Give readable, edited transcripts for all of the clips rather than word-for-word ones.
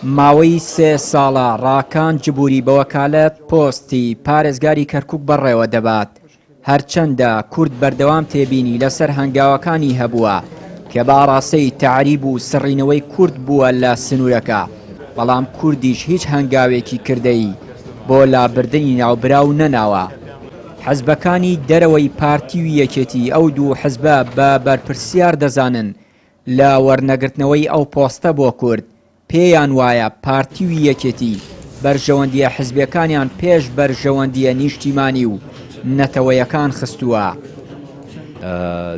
ماوەی 3 ساڵە ڕاکان جبوری بە وەکالەت پۆستی پارێزگاری کەرکووک بەڕێوە دەبات. هەرچەندە کورد بەردەوام تێبینی لەسەر هەنگاوەکانی هەبووە کە باڕاستەی تعریب و سڕینەوەی کورد بووە لە سنوورەکە، بەڵام کوردیش هیچ هەنگاوێکی کردەی بۆ لابردنی ناوبراو نەناوە. حەزبەکانی دەرەوەی پارتی و یەکێتی ئەو دوو حەزبە بە بەرپرسیار دەزانن لە وەرنەگرتنەوەی ئەو پۆستە بۆ کورد پێیان وایە پارتی و یەکێتی بەرژەوەندیە حزبەکانیان پێش بەرژەوەندیە نیشتیمانی و نەتەوەیەکان خستووە.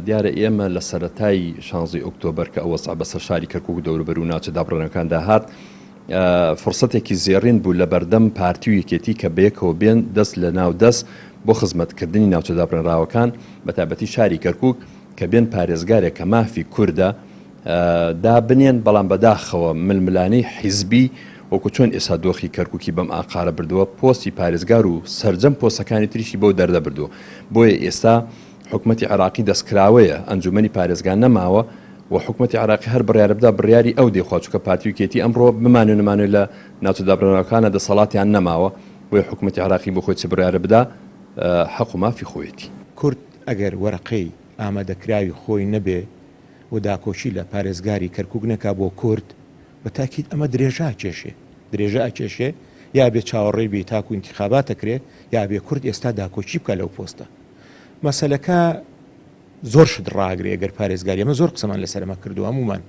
دیارە ئێمە لە سەرەتای 16 ئۆکتۆبەر کە ئەوە بەسەر شاری کەرکووک دەوروبەر و ناوچە دابڕێنەکاندا هات، فرسەتێکی زێڕین بوو لە بەردەم پارتی و یەکێتی کە بەیەکەوە بێن دەست لە ناو دەست بۆ خزمەتکردنی ناوچە دابڕێنراوەکان بەتایبەتی شاری کەرکووک کە بێن پارێزگارێک کە مافی کووردە دابنێن، بەڵام بەداخەوە ململانەی حیزبی وەکو چۆن ئێستا دۆخی کەرکووکی بەم ئاقارە بردووە پۆستی پارێزگار و سەرجەم پۆستەکانی تریشی بۆ دەردە بردووە. بۆیە ئێستا حکومەتی عێراقی دەستکراوەیە ئەنجومەنی پارێزگار نەماوە و حکومەتی عێراقی هەر بڕیارە بدا بڕیاری ئەو دێخوا چووکە پارتی و یەکێتی ئەمڕۆ بمانوێ نەمانوێت لە ناوچە دابڕێنەوەکانە دەسەڵاتیان نەماوە، بۆیە حکومەتی عێراقی بۆ خۆی چ بڕیارە بدا حەق و مافی خۆیەتی. کورد ئەگەر وەرەقەی ئامادەکراوی خۆی نەبێ و داکۆچی لە پارێزگاری کەرکووک نەکا بۆ کورد، بە تاکید ئەمە درێژە ئاکێشێ یا بێ چاوەڕێی بێ تاکو انتخابات ئەکرێ یا بێ کورد ئێستا داکۆچی بکە لەو پۆستە. مەسەلەکە زۆر شت ڕاگرێ ئەگەر پارێزگاری ئەمە زۆر قسەمان لەسەرمە کردووە، هەمومان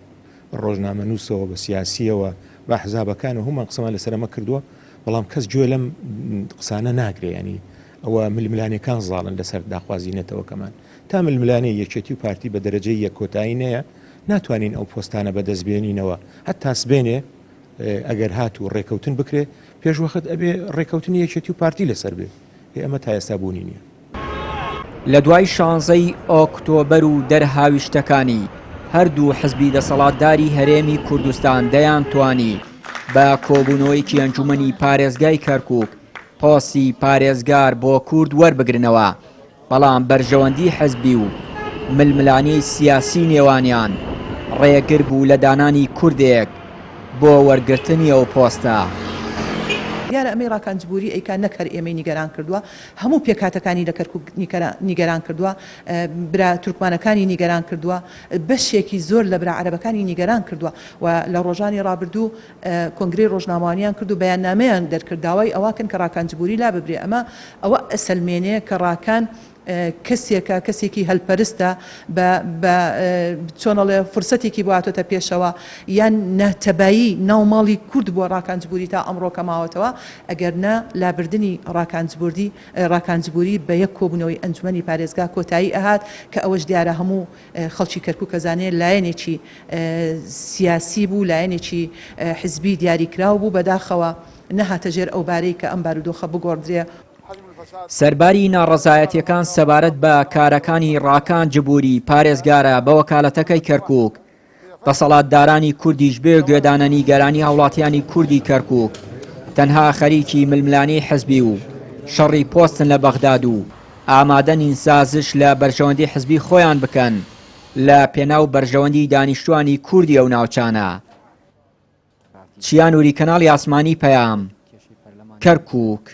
ڕۆژنامەنووسەوە بە سیاسیەوە بە حزابەکانە هەمومان قسەمان لەسەرمە کردووە، بەڵام کەس گوێ لەم قسانە ناگرێ. ینی ئەوە ململانەکان زاڵن لەسەر داخوازینەتەوەکەمان تا ململانەی یەکێتی و پارتی بە دەرەجەی یەک کۆتایی نەیە ناتوانین ئەو پۆستانە بەدەستبێنینەوە، هەتا سبێنێ ئەگەر هات و ڕێکەوتن بکرێ پێش وەخت ئەبێ ڕێکەوتنی یەکێتی و پارتی لەسەر بێ. ئەمە تا ئێستا بوونی نییە. لە دوای 16 ئۆکتۆبەر و دەرهاویشتەکانی هەردوو حزبی دەسەڵاتداری هەرێمی کوردستان دەیان توانی بە کۆبوونەوەیکی ئەنجومەنی پارێزگای کەرکووک پۆستی پارێزگار بۆ کورد وەربگرنەوە، بەڵام بەرژەوەندی حزبی و ململانەی سیاسی نێوانیان ڕێگر بوو لە دانانی کوردێک بۆ وەرگرتنی ئەو پۆستە. دیارە ئەمەی ڕاکانجبوری ئەیکان نەکەر ئێمەی نیگەران کردووە، هەموو پێکاتەکانی لە کەرکووک نیگەران کردووە، برا تورکمانەکانی نیگەران کردووە، بەشێکی زۆر لە برا عەرەبەکانی نیگەران کردووە و لە ڕۆژانی ڕابردوو کۆنگرەی ڕۆژنامەوانیان کرد و بەیاننامەیان دەرکرداوای ئەواکن کە ڕاکانجبوری لا ببرێ. ئەوە ئەسەلمێنەیە کە ڕاکان کەسێکی هەلپەرستە بە چۆنەڵێ فرسەتێکی بۆ هاتۆتە پێشەوە یان ناتەبایی ناوماڵی کورد بۆ ڕاکانجبوری تا ئەمڕۆ کەماوەتەوە، ئەگەر نە لابردنی ڕاکانجبوری بە یەک کۆبوونەوەی ئەنجومەنی پارێزگا کۆتایی ئەهات کە ئەوەش دیارە هەموو خەڵکی کەرکووک ئەزانێت لایەنێکی سیاسی بوو، لایەنێکی حزبی دیاریکراو بوو، بەداخەوە نەهاتە ژێر ئەو بارەی کە ئەم بارودۆخە بگۆڕدرێ. سەرباری ناڕەزایەتیەکان سەبارەت بە کارەکانی ڕاکانجبوری پارێزگارە بە وەکالەتەکەی کەرکووک، دەسەڵاتدارانی کوردیش بێ گوێدانە نیگەرانی هاوڵاتیانی کوردی کەرکووک تەنها خەریکی ململانەی حزبی و شەڕی پۆستن لە بەغداد و ئامادەنین سازش لە بەرژەوەندی حزبی خۆیان بکەن لە پێناو بەرژەوەندی دانیشتوانی کوردی ئەو ناوچانە. چیان وری کەناڵی ئاسمانی پەیام، کەرکووک.